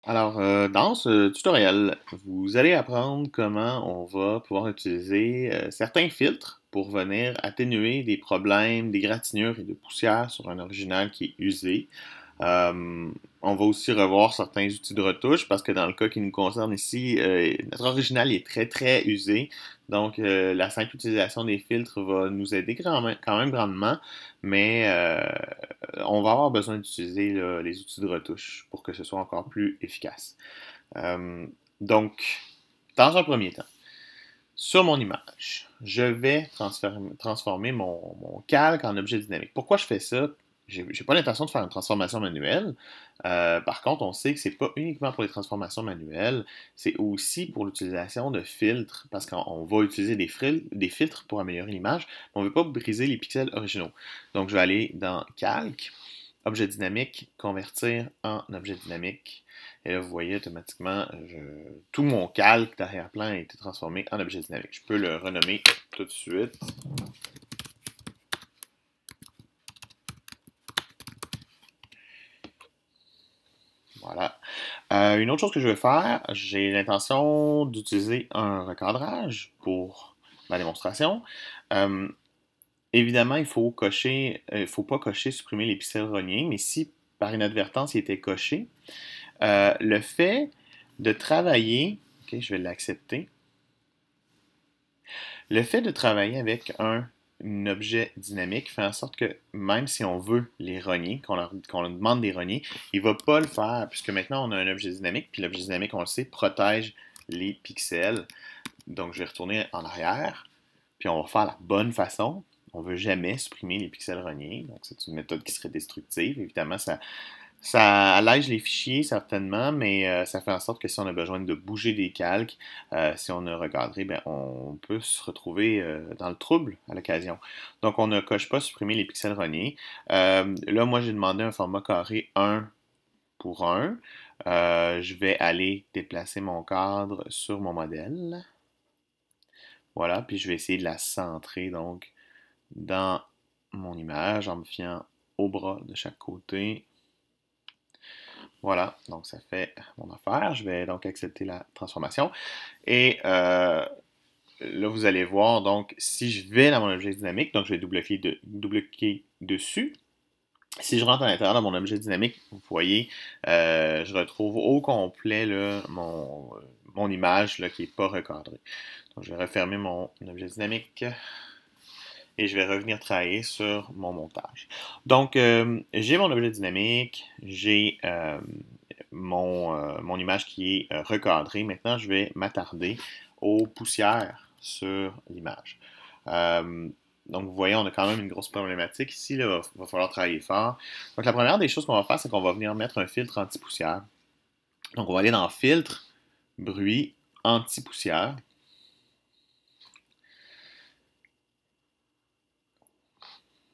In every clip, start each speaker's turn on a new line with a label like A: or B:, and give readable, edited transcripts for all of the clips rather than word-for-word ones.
A: Dans ce tutoriel, vous allez apprendre comment on va pouvoir utiliser certains filtres pour venir atténuer des problèmes d'égratignure et de poussière sur un original qui est usé. On va aussi revoir certains outils de retouche parce que dans le cas qui nous concerne ici, notre original est très très usé. Donc la simple utilisation des filtres va nous aider quand même grandement, mais on va avoir besoin d'utiliser là, les outils de retouche pour que ce soit encore plus efficace. Euh, donc, dans un premier temps, sur mon image, je vais transformer mon calque en objet dynamique. Pourquoi je fais ça? J'ai pas l'intention de faire une transformation manuelle. Par contre, on sait que c'est pas uniquement pour les transformations manuelles, c'est aussi pour l'utilisation de filtres, parce qu'on va utiliser des filtres pour améliorer l'image, mais on ne veut pas briser les pixels originaux. Donc, je vais aller dans Calque, Objet dynamique, convertir en objet dynamique. Et là, vous voyez automatiquement, tout mon calque d'arrière-plan a été transformé en objet dynamique. Je peux le renommer tout de suite. Voilà. Une autre chose que je vais faire, j'ai l'intention d'utiliser un recadrage pour ma démonstration. Évidemment, il faut pas cocher supprimer les pixels rognés, mais si par inadvertance il était coché, le fait de travailler, ok, je vais l'accepter, le fait de travailler avec un objet dynamique fait en sorte que même si on veut les rogner, qu'on leur demande des rogner, il ne va pas le faire, puisque maintenant on a un objet dynamique, puis l'objet dynamique, on le sait, protège les pixels. Donc je vais retourner en arrière, puis on va faire la bonne façon. On ne veut jamais supprimer les pixels rognés, donc c'est une méthode qui serait destructive. Évidemment, ça allège les fichiers certainement, mais ça fait en sorte que si on a besoin de bouger des calques, si on a recadré, ben, on peut se retrouver dans le trouble à l'occasion. Donc on ne coche pas supprimer les pixels rognés. Là, moi j'ai demandé un format carré 1 pour 1. Je vais aller déplacer mon cadre sur mon modèle. Voilà, puis je vais essayer de la centrer donc dans mon image en me fiant au bras de chaque côté. Voilà, donc ça fait mon affaire. Je vais donc accepter la transformation. Et là, vous allez voir, donc, si je vais dans mon objet dynamique, donc je vais double-cliquer dessus. Si je rentre à l'intérieur de mon objet dynamique, vous voyez, je retrouve au complet là, mon image là, qui n'est pas recadrée. Donc, je vais refermer mon objet dynamique et je vais revenir travailler sur mon montage. Donc, j'ai mon objet dynamique, j'ai mon image qui est recadrée. Maintenant, je vais m'attarder aux poussières sur l'image. Donc, vous voyez, on a quand même une grosse problématique ici. Il va falloir travailler fort. Donc, la première des choses qu'on va faire, c'est qu'on va venir mettre un filtre anti-poussière. Donc, on va aller dans Filtre, Bruit, Anti-poussière.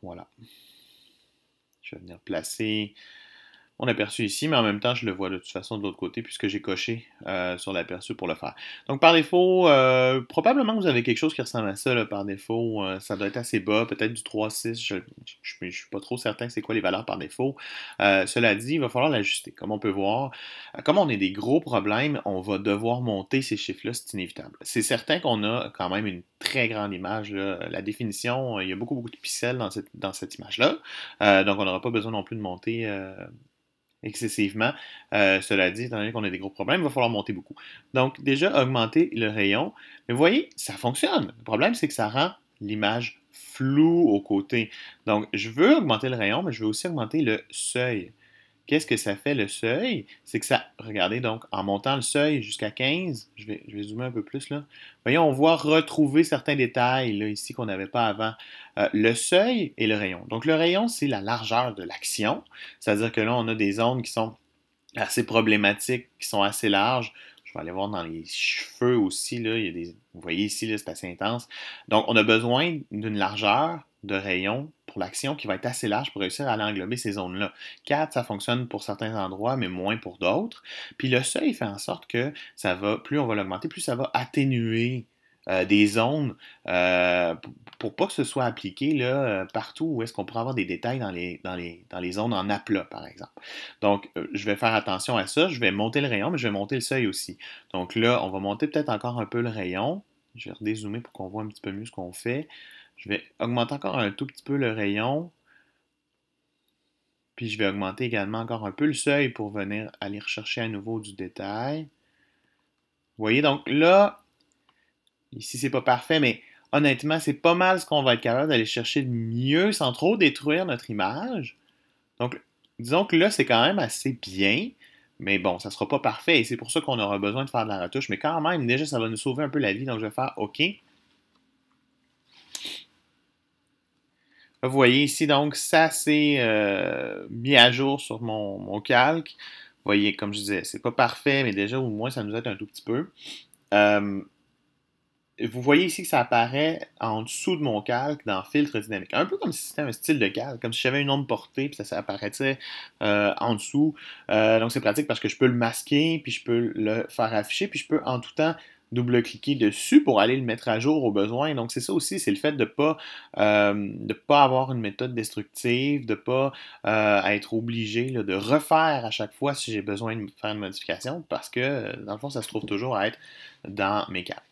A: Voilà. Je vais venir placer mon aperçu ici, mais en même temps, je le vois de toute façon de l'autre côté puisque j'ai coché sur l'aperçu pour le faire. Donc, par défaut, probablement que vous avez quelque chose qui ressemble à ça là, par défaut. Ça doit être assez bas, peut-être du 3.6. Je ne suis pas trop certain c'est quoi les valeurs par défaut. Cela dit, il va falloir l'ajuster. Comme on peut voir, comme on a des gros problèmes, on va devoir monter ces chiffres-là, c'est inévitable. C'est certain qu'on a quand même une très grande image. Là. La définition, il y a beaucoup de pixels dans cette image-là. Donc, on n'aura pas besoin non plus de monter excessivement. Cela dit, étant donné qu'on a des gros problèmes, il va falloir monter beaucoup. Donc, déjà, augmenter le rayon. Mais vous voyez, ça fonctionne. Le problème, c'est que ça rend l'image floue aux côtés. Donc, je veux augmenter le rayon, mais je veux aussi augmenter le seuil. Qu'est-ce que ça fait le seuil? C'est que ça, regardez donc, en montant le seuil jusqu'à 15, je vais zoomer un peu plus là. Voyez, on voit retrouver certains détails là, ici qu'on n'avait pas avant. Le seuil et le rayon. Donc le rayon, c'est la largeur de l'action. C'est-à-dire que là, on a des zones qui sont assez problématiques, qui sont assez larges. Je vais aller voir dans les cheveux aussi, là, il y a des, vous voyez ici, là, c'est assez intense. Donc, on a besoin d'une largeur de rayon pour l'action qui va être assez large pour réussir à aller englober ces zones-là. 4, ça fonctionne pour certains endroits, mais moins pour d'autres. Puis le seuil fait en sorte que ça va, plus on va l'augmenter, plus ça va atténuer des zones pour pas que ce soit appliqué là, partout où est-ce qu'on pourrait avoir des détails dans les zones en aplat, par exemple. Donc, je vais faire attention à ça. Je vais monter le rayon, mais je vais monter le seuil aussi. Donc là, on va monter peut-être encore un peu le rayon. Je vais redézoomer pour qu'on voit un petit peu mieux ce qu'on fait. Je vais augmenter encore un tout petit peu le rayon. Puis je vais augmenter également encore un peu le seuil pour venir aller rechercher à nouveau du détail. Vous voyez, donc là, ici, c'est pas parfait, mais honnêtement, c'est pas mal ce qu'on va être capable d'aller chercher de mieux sans trop détruire notre image. Donc, disons que là, c'est quand même assez bien, mais bon, ça sera pas parfait et c'est pour ça qu'on aura besoin de faire de la retouche. Mais quand même, déjà, ça va nous sauver un peu la vie, donc je vais faire OK. Là, vous voyez ici, donc, ça s'est mis à jour sur mon calque. Vous voyez, comme je disais, c'est pas parfait, mais déjà, au moins, ça nous aide un tout petit peu. Euh, Vous voyez ici que ça apparaît en dessous de mon calque dans filtre dynamique. Un peu comme si c'était un style de calque, comme si j'avais une ombre portée, puis ça apparaissait en dessous. Donc c'est pratique parce que je peux le masquer, puis je peux le faire afficher, puis je peux en tout temps double-cliquer dessus pour aller le mettre à jour au besoin. Donc c'est ça aussi, c'est le fait de pas avoir une méthode destructive, de pas être obligé là, de refaire à chaque fois si j'ai besoin de faire une modification, parce que dans le fond, ça se trouve toujours à être dans mes calques.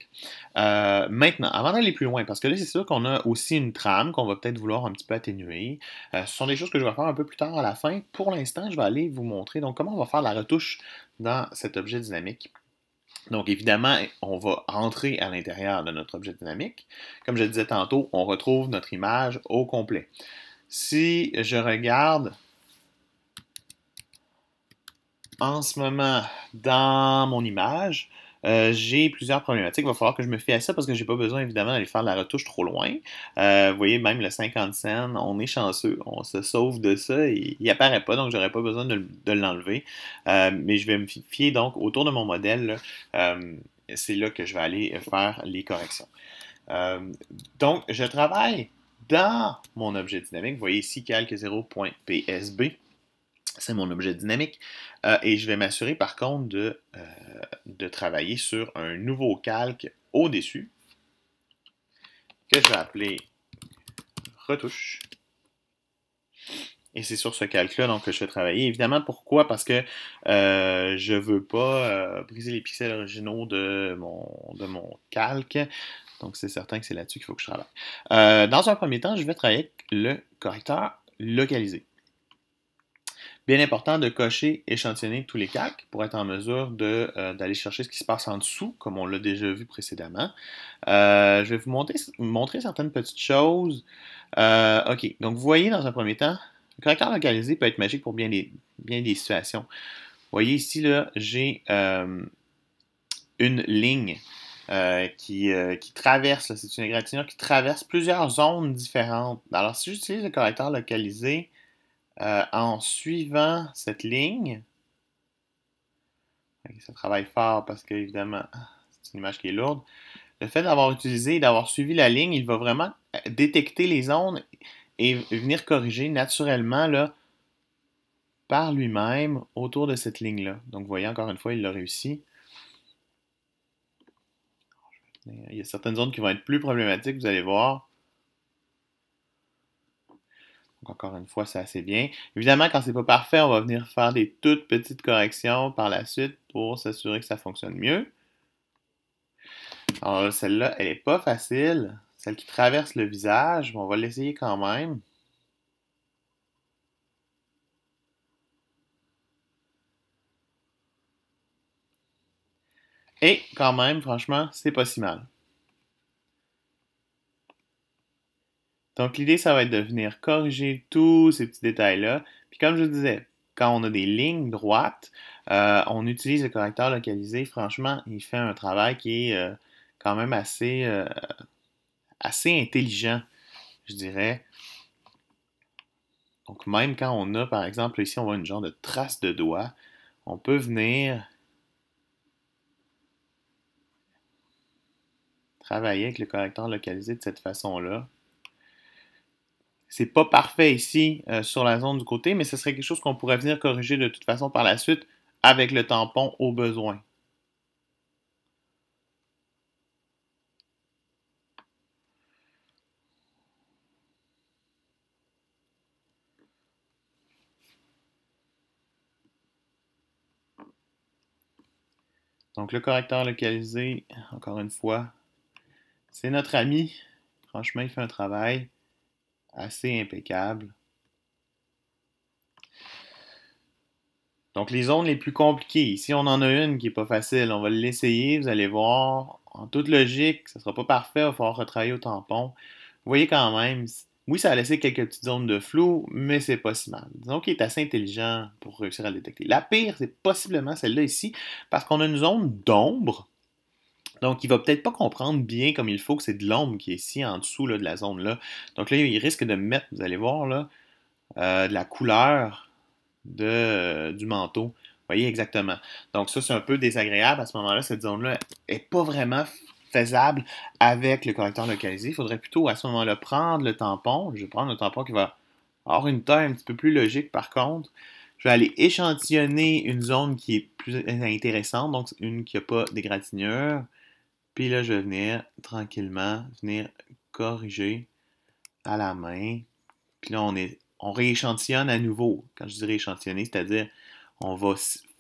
A: Maintenant, avant d'aller plus loin, parce que là, c'est sûr qu'on a aussi une trame qu'on va peut-être vouloir un petit peu atténuer. Ce sont des choses que je vais faire un peu plus tard à la fin. Pour l'instant, je vais aller vous montrer donc comment on va faire la retouche dans cet objet dynamique. Donc, évidemment, on va entrer à l'intérieur de notre objet dynamique. Comme je le disais tantôt, on retrouve notre image au complet. Si je regarde en ce moment dans mon image, j'ai plusieurs problématiques. Il va falloir que je me fie à ça parce que j'ai pas besoin évidemment d'aller faire la retouche trop loin. Vous voyez, même le 50 cents, on est chanceux, on se sauve de ça et il apparaît pas, donc j'aurais pas besoin de l'enlever. Mais je vais me fier donc autour de mon modèle. Là, c'est là que je vais aller faire les corrections. Euh, donc, je travaille dans mon objet dynamique. Vous voyez ici calque 0.psb. C'est mon objet dynamique. Et je vais m'assurer par contre de travailler sur un nouveau calque au-dessus que je vais appeler retouche. Et c'est sur ce calque-là donc, que je vais travailler. Évidemment, pourquoi? Parce que je ne veux pas briser les pixels originaux de mon calque. Donc, c'est certain que c'est là-dessus qu'il faut que je travaille. Dans un premier temps, je vais travailler avec le correcteur localisé. Bien important de cocher, échantillonner tous les calques pour être en mesure d'aller chercher ce qui se passe en dessous, comme on l'a déjà vu précédemment. Je vais vous montrer certaines petites choses. OK, donc vous voyez dans un premier temps, le correcteur localisé peut être magique pour bien des situations. Vous voyez ici, là, j'ai une ligne qui traverse, c'est une égratignure qui traverse plusieurs zones différentes. Alors, si j'utilise le correcteur localisé, en suivant cette ligne, ça travaille fort parce que, évidemment, c'est une image qui est lourde. Le fait d'avoir utilisé et d'avoir suivi la ligne, il va vraiment détecter les zones et venir corriger naturellement là, par lui-même autour de cette ligne-là. Donc, vous voyez, encore une fois, il l'a réussi. Il y a certaines zones qui vont être plus problématiques, vous allez voir. Donc, encore une fois, c'est assez bien. Évidemment, quand c'est pas parfait, on va venir faire des toutes petites corrections par la suite pour s'assurer que ça fonctionne mieux. Alors, celle-là, elle est pas facile. Celle qui traverse le visage, mais on va l'essayer quand même. Et quand même, franchement, c'est pas si mal. Donc, l'idée, ça va être de venir corriger tous ces petits détails-là. Puis comme je vous disais, quand on a des lignes droites, on utilise le correcteur localisé. Franchement, il fait un travail qui est quand même assez intelligent, je dirais. Donc, même quand on a, par exemple, ici, on voit une genre de trace de doigt, on peut venir travailler avec le correcteur localisé de cette façon-là. C'est pas parfait ici sur la zone du côté, mais ce serait quelque chose qu'on pourrait venir corriger de toute façon par la suite avec le tampon au besoin. Donc, le correcteur localisé, encore une fois, c'est notre ami. Franchement, il fait un travail assez impeccable. Donc, les zones les plus compliquées. Ici, on en a une qui n'est pas facile. On va l'essayer. Vous allez voir. En toute logique, ça ne sera pas parfait. Il va falloir retravailler au tampon. Vous voyez quand même, oui, ça a laissé quelques petites zones de flou, mais c'est pas si mal. Disons qu'il est assez intelligent pour réussir à le détecter. La pire, c'est possiblement celle-là ici, parce qu'on a une zone d'ombre. Donc, il va peut-être pas comprendre bien comme il faut que c'est de l'ombre qui est ici en dessous là, de la zone là. Donc là, il risque de mettre, vous allez voir là, de la couleur du manteau. Vous voyez exactement. Donc ça, c'est un peu désagréable. À ce moment-là, cette zone-là n'est pas vraiment faisable avec le correcteur localisé. Il faudrait plutôt à ce moment-là prendre le tampon. Je vais prendre le tampon qui va avoir une taille un petit peu plus logique par contre. Je vais aller échantillonner une zone qui est plus intéressante, donc une qui n'a pas d'égratignure. Puis là, je vais venir tranquillement, venir corriger à la main. Puis là, on rééchantillonne à nouveau. Quand je dis rééchantillonner, c'est-à-dire on va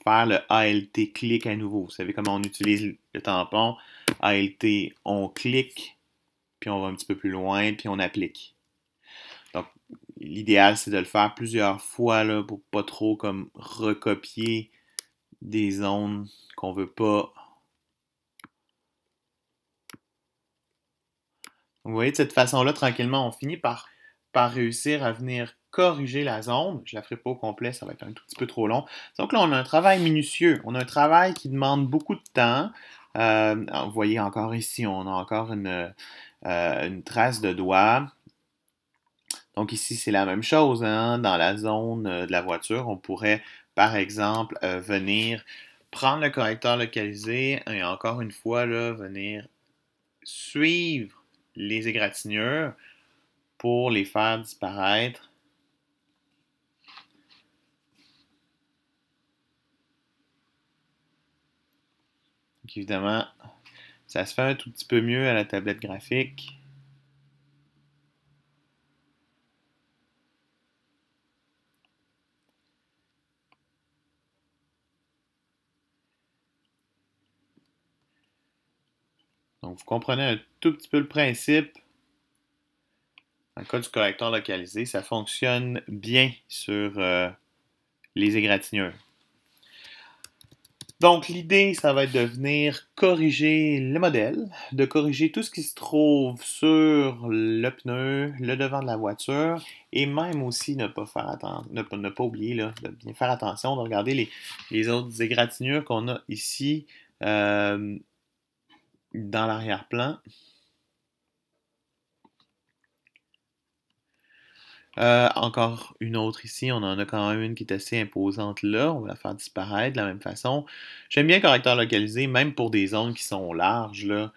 A: faire le ALT clic à nouveau. Vous savez comment on utilise le tampon. ALT, on clique, puis on va un petit peu plus loin, puis on applique. Donc, l'idéal, c'est de le faire plusieurs fois là, pour pas trop comme recopier des zones qu'on veut pas. Vous voyez, de cette façon-là, tranquillement, on finit par réussir à venir corriger la zone. Je ne la ferai pas au complet, ça va être un tout petit peu trop long. Donc là, on a un travail minutieux. On a un travail qui demande beaucoup de temps. Vous voyez encore ici, on a encore une trace de doigt. Donc ici, c'est la même chose. Hein? Dans la zone de la voiture, on pourrait, par exemple, venir prendre le correcteur localisé et encore une fois, là, venir suivre les égratignures pour les faire disparaître. Donc évidemment, ça se fait un tout petit peu mieux à la tablette graphique. Donc vous comprenez un tout petit peu le principe. Dans le cas du correcteur localisé, ça fonctionne bien sur les égratignures. Donc, l'idée, ça va être de venir corriger le modèle, de corriger tout ce qui se trouve sur le pneu, le devant de la voiture, et même aussi ne pas faire ne pas oublier là, de bien faire attention, de regarder les autres égratignures qu'on a ici dans l'arrière-plan. Encore une autre ici, on en a quand même une qui est assez imposante là, on va la faire disparaître de la même façon. J'aime bien le correcteur localisé, même pour des zones qui sont larges là.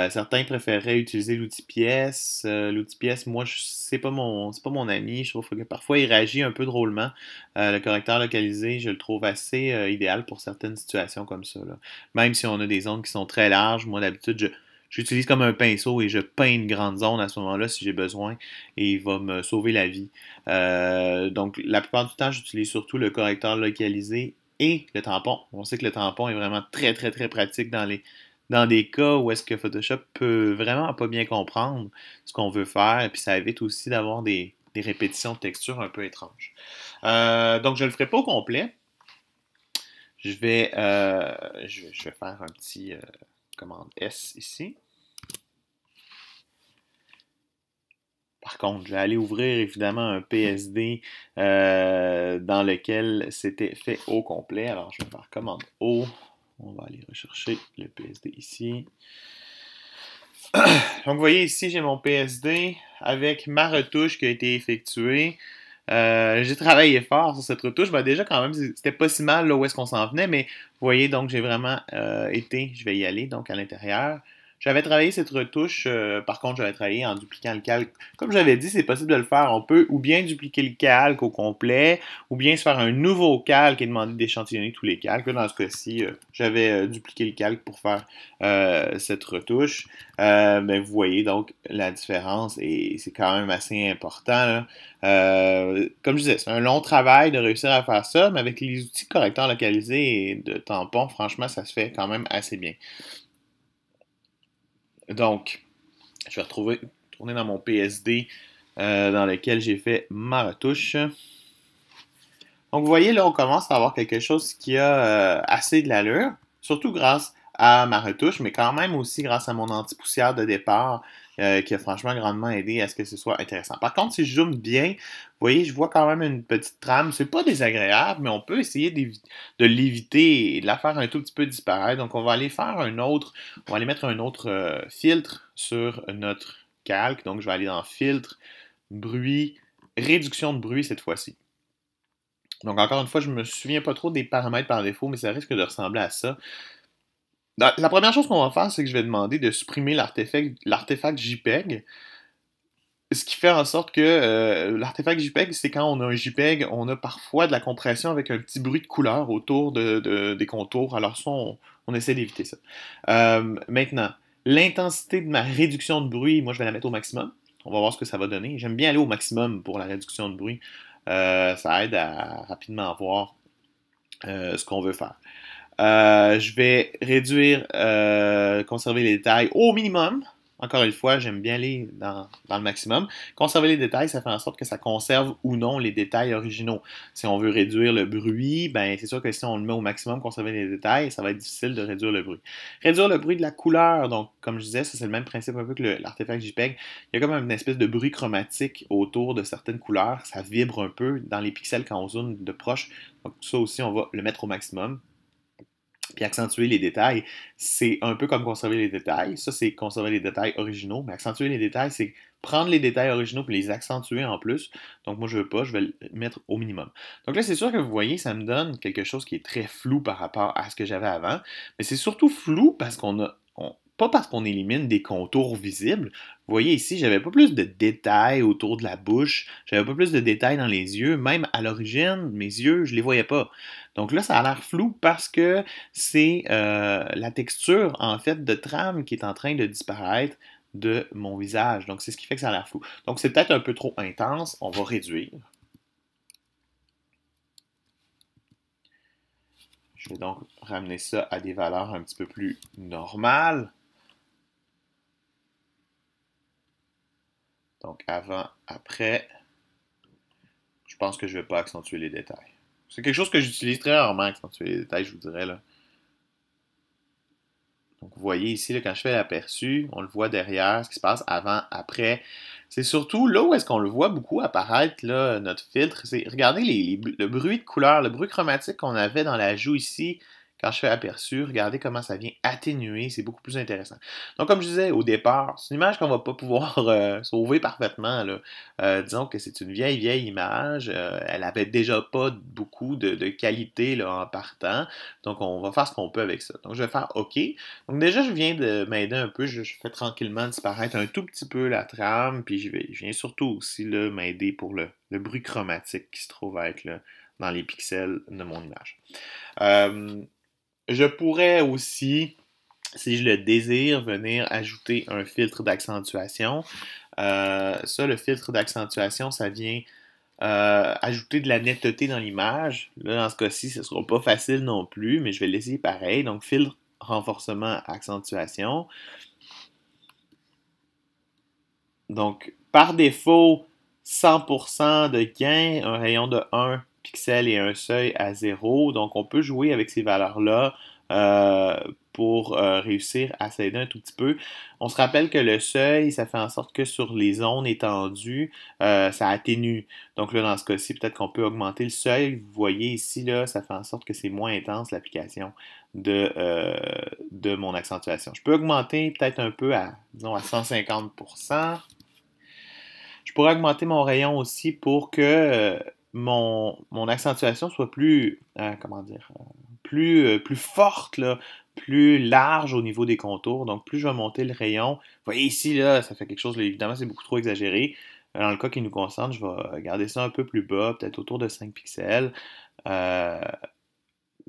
A: Certains préféreraient utiliser l'outil pièce. L'outil pièce, moi, c'est pas mon ami. Je trouve que parfois il réagit un peu drôlement. Le correcteur localisé, je le trouve assez idéal pour certaines situations comme ça, là. Même si on a des zones qui sont très larges, moi d'habitude, j'utilise comme un pinceau et je peins une grande zone à ce moment-là si j'ai besoin et il va me sauver la vie. Donc, la plupart du temps, j'utilise surtout le correcteur localisé et le tampon. On sait que le tampon est vraiment très, très, très pratique dans des cas où est-ce que Photoshop peut vraiment pas bien comprendre ce qu'on veut faire et puis ça évite aussi d'avoir des répétitions de texture un peu étranges. Donc, je ne le ferai pas au complet. Je vais faire un petit commande S ici. Par contre, je vais aller ouvrir évidemment un PSD dans lequel c'était fait au complet. Alors, je vais faire commande O. On va aller rechercher le PSD ici. Donc, vous voyez ici, j'ai mon PSD avec ma retouche qui a été effectuée. J'ai travaillé fort sur cette retouche. Ben, déjà, quand même, c'était pas si mal là où est-ce qu'on s'en venait, mais vous voyez, donc, j'ai vraiment je vais y aller, donc, à l'intérieur. J'avais travaillé cette retouche, par contre, j'avais travaillé en dupliquant le calque. Comme j'avais dit, c'est possible de le faire. On peut ou bien dupliquer le calque au complet, ou bien se faire un nouveau calque et demander d'échantillonner tous les calques. Là, dans ce cas-ci, j'avais dupliqué le calque pour faire cette retouche. Ben, vous voyez donc la différence et c'est quand même assez important, là. Comme je disais, c'est un long travail de réussir à faire ça, mais avec les outils correcteurs localisés et de tampons, franchement, ça se fait quand même assez bien. Donc, je vais tourner dans mon PSD dans lequel j'ai fait ma retouche. Donc, vous voyez, là, on commence à avoir quelque chose qui a assez de l'allure, surtout grâce à ma retouche, mais quand même aussi grâce à mon anti-poussière de départ, qui a franchement grandement aidé à ce que ce soit intéressant. Par contre, si je zoome bien, vous voyez, je vois quand même une petite trame. C'est pas désagréable, mais on peut essayer de l'éviter et de la faire un tout petit peu disparaître. Donc, on va aller faire on va aller mettre un autre filtre sur notre calque. Donc, je vais aller dans filtre, bruit, réduction de bruit cette fois-ci. Donc, encore une fois, je me souviens pas trop des paramètres par défaut, mais ça risque de ressembler à ça. La première chose qu'on va faire, c'est que je vais demander de supprimer l'artefact JPEG. Ce qui fait en sorte que l'artefact JPEG, c'est quand on a un JPEG, on a parfois de la compression avec un petit bruit de couleur autour des contours. Alors ça, on essaie d'éviter ça. Maintenant, l'intensité de ma réduction de bruit, moi je vais la mettre au maximum. On va voir ce que ça va donner. J'aime bien aller au maximum pour la réduction de bruit. Ça aide à rapidement voir ce qu'on veut faire. Je vais réduire, conserver les détails au minimum. Encore une fois, j'aime bien aller dans le maximum. Conserver les détails, ça fait en sorte que ça conserve ou non les détails originaux. Si on veut réduire le bruit, ben c'est sûr que si on le met au maximum, conserver les détails, ça va être difficile de réduire le bruit. Réduire le bruit de la couleur, donc comme je disais, ça c'est le même principe un peu que l'artefact JPEG. Il y a comme une espèce de bruit chromatique autour de certaines couleurs. Ça vibre un peu dans les pixels quand on zoome de proche. Donc ça aussi, on va le mettre au maximum. Puis accentuer les détails, c'est un peu comme conserver les détails. Ça, c'est conserver les détails originaux. Mais accentuer les détails, c'est prendre les détails originaux et les accentuer en plus. Donc moi, je veux pas, je vais le mettre au minimum. Donc là, c'est sûr que vous voyez, ça me donne quelque chose qui est très flou par rapport à ce que j'avais avant. Mais c'est surtout flou parce pas parce qu'on élimine des contours visibles. Vous voyez ici, j'avais pas plus de détails autour de la bouche, j'avais pas plus de détails dans les yeux. Même à l'origine, mes yeux, je les voyais pas. Donc là, ça a l'air flou parce que c'est la texture, en fait, de trame qui est en train de disparaître de mon visage. Donc c'est ce qui fait que ça a l'air flou. Donc c'est peut-être un peu trop intense, on va réduire. Je vais donc ramener ça à des valeurs un petit peu plus normales. Donc avant, après, je pense que je ne vais pas accentuer les détails. C'est quelque chose que j'utilise très rarement, accentuer les détails, je vous dirais, là. Donc vous voyez ici, là, quand je fais l'aperçu, on le voit derrière, ce qui se passe avant, après. C'est surtout là où est-ce qu'on le voit beaucoup apparaître, là, notre filtre. Regardez le bruit de couleur, le bruit chromatique qu'on avait dans l'ajout ici, quand je fais aperçu, regardez comment ça vient atténuer, c'est beaucoup plus intéressant. Donc comme je disais au départ, c'est une image qu'on va pas pouvoir sauver parfaitement, là. Disons que c'est une vieille image, elle avait déjà pas beaucoup de qualité là, en partant, donc on va faire ce qu'on peut avec ça. Donc je vais faire OK. Donc déjà je viens de m'aider un peu, je fais tranquillement disparaître un tout petit peu la trame, puis je viens surtout aussi m'aider pour le bruit chromatique qui se trouve être là, dans les pixels de mon image. Je pourrais aussi, si je le désire, venir ajouter un filtre d'accentuation. Ça, le filtre d'accentuation, ça vient ajouter de la netteté dans l'image. Là, dans ce cas-ci, ce ne sera pas facile non plus, mais je vais l'essayer pareil. Donc, filtre, renforcement, accentuation. Donc, par défaut, 100% de gain, un rayon de 1 pixel et un seuil à 0. Donc, on peut jouer avec ces valeurs-là pour réussir à s'aider un tout petit peu. On se rappelle que le seuil, ça fait en sorte que sur les zones étendues, ça atténue. Donc là, dans ce cas-ci, peut-être qu'on peut augmenter le seuil. Vous voyez ici, là, ça fait en sorte que c'est moins intense l'application de mon accentuation. Je peux augmenter peut-être un peu disons, à 150%. Je pourrais augmenter mon rayon aussi pour que mon accentuation soit plus, comment dire, plus forte, là, plus large au niveau des contours. Donc, plus je vais monter le rayon. Vous voyez ici, là, ça fait quelque chose, là, évidemment, c'est beaucoup trop exagéré. Dans le cas qui nous concerne, je vais garder ça un peu plus bas, peut-être autour de 5 pixels. Euh,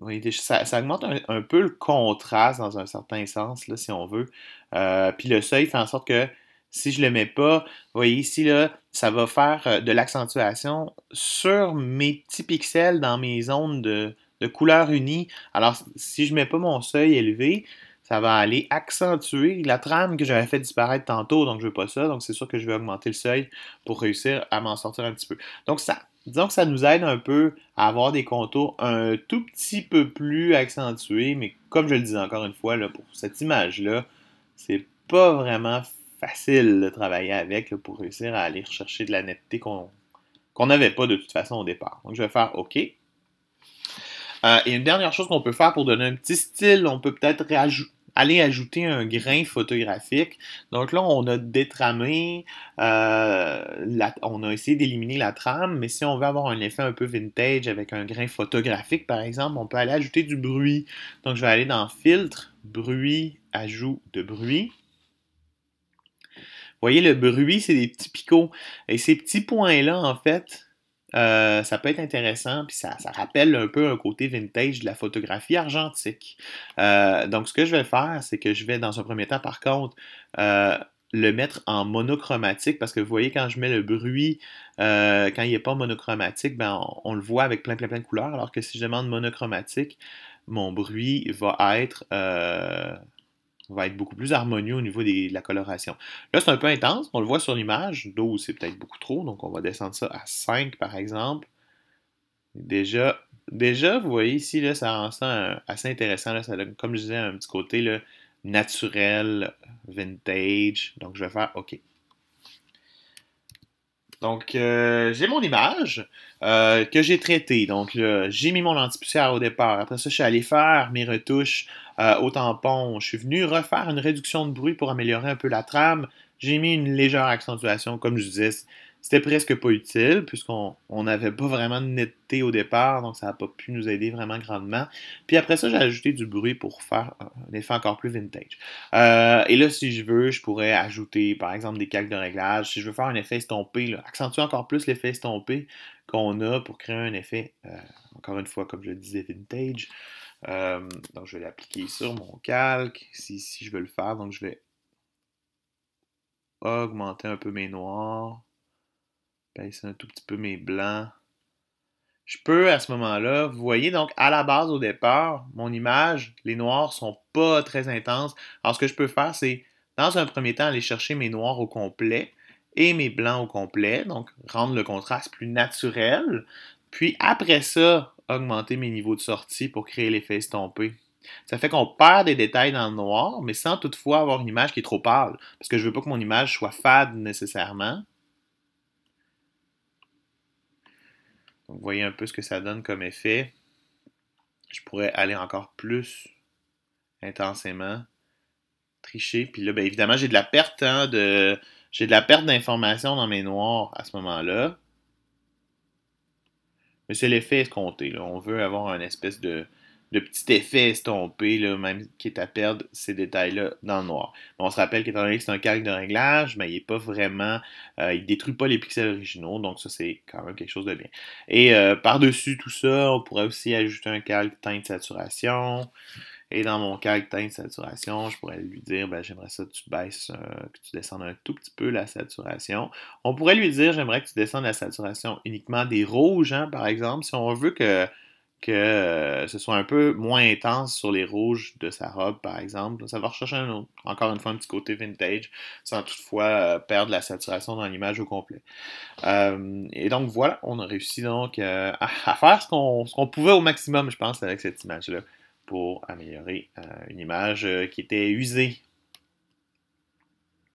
A: oui, ça augmente un peu le contraste dans un certain sens, là, si on veut. Puis le seuil fait en sorte que si je le mets pas, vous voyez ici, là, ça va faire de l'accentuation sur mes petits pixels dans mes zones de couleur unie. Alors, si je mets pas mon seuil élevé, ça va aller accentuer la trame que j'avais fait disparaître tantôt, donc je veux pas ça. Donc, c'est sûr que je vais augmenter le seuil pour réussir à m'en sortir un petit peu. Donc, disons que ça nous aide un peu à avoir des contours un tout petit peu plus accentués, mais comme je le disais encore une fois, là, pour cette image-là, c'est pas vraiment facile de travailler avec là, pour réussir à aller rechercher de la netteté qu'on n'avait pas de toute façon au départ. Donc je vais faire OK. Et une dernière chose qu'on peut faire pour donner un petit style, on peut peut-être aller ajouter un grain photographique. Donc là, on a détramé, on a essayé d'éliminer la trame, mais si on veut avoir un effet un peu vintage avec un grain photographique, par exemple, on peut aller ajouter du bruit. Donc je vais aller dans Filtre, Bruit, Ajout de bruit. Vous voyez, le bruit, c'est des petits picots. Et ces petits points-là, en fait, ça peut être intéressant, puis ça rappelle un peu un côté vintage de la photographie argentique. Donc, ce que je vais faire, c'est que je vais, dans un premier temps, par contre, le mettre en monochromatique, parce que vous voyez, quand je mets le bruit, quand il n'est pas monochromatique, ben, on le voit avec plein de couleurs, alors que si je demande monochromatique, mon bruit va être beaucoup plus harmonieux au niveau de la coloration. Là, c'est un peu intense, on le voit sur l'image, 12 c'est peut-être beaucoup trop, donc on va descendre ça à 5 par exemple. Déjà, vous voyez ici, là, ça rend ça assez intéressant, là, ça donne, comme je disais, un petit côté là, naturel, vintage, donc je vais faire OK. Donc, j'ai mon image que j'ai traitée. Donc, j'ai mis mon anti-poussière au départ. Après ça, je suis allé faire mes retouches au tampon. Je suis venu refaire une réduction de bruit pour améliorer un peu la trame. J'ai mis une légère accentuation. Comme je disais, c'était presque pas utile puisqu'on n'avait pas vraiment de netteté au départ. Donc, ça n'a pas pu nous aider vraiment grandement. Puis après ça, j'ai ajouté du bruit pour faire un effet encore plus vintage. Et là, si je veux, je pourrais ajouter, par exemple, des calques de réglage. Si je veux faire un effet estompé, là, accentuer encore plus l'effet estompé qu'on a pour créer un effet, encore une fois, comme je le disais, vintage. Donc, je vais l'appliquer sur mon calque, si je veux le faire. Donc, je vais augmenter un peu mes noirs, baisser un tout petit peu mes blancs. Je peux, à ce moment-là, vous voyez, donc, à la base, au départ, mon image, les noirs sont pas très intenses. Alors, ce que je peux faire, c'est, dans un premier temps, aller chercher mes noirs au complet et mes blancs au complet, donc rendre le contraste plus naturel. Puis, après ça, augmenter mes niveaux de sortie pour créer l'effet estompé. Ça fait qu'on perd des détails dans le noir, mais sans toutefois avoir une image qui est trop pâle. Parce que je veux pas que mon image soit fade nécessairement. Donc, vous voyez un peu ce que ça donne comme effet. Je pourrais aller encore plus intensément, tricher. Puis là, bien évidemment, j'ai de la perte, j'ai de la perte d'informations dans mes noirs à ce moment-là. Mais c'est l'effet escompté, là. On veut avoir un espèce de petit effet estompé, là, même qui est à perdre ces détails-là dans le noir. Mais on se rappelle qu'étant donné que c'est un calque de réglage, mais il n'est pas vraiment, il ne détruit pas les pixels originaux, donc ça c'est quand même quelque chose de bien. Et par-dessus tout ça, on pourrait aussi ajouter un calque teinte saturation. Et dans mon calque teinte saturation, je pourrais lui dire, ben, j'aimerais ça que tu baisses, que tu descendes un tout petit peu la saturation. On pourrait lui dire, j'aimerais que tu descendes la saturation uniquement des rouges, hein, par exemple, si on veut que ce soit un peu moins intense sur les rouges de sa robe, par exemple. Ça va rechercher encore une fois un petit côté vintage, sans toutefois perdre la saturation dans l'image au complet. Et donc voilà, on a réussi donc à faire ce qu'on pouvait au maximum, je pense, avec cette image-là, pour améliorer une image qui était usée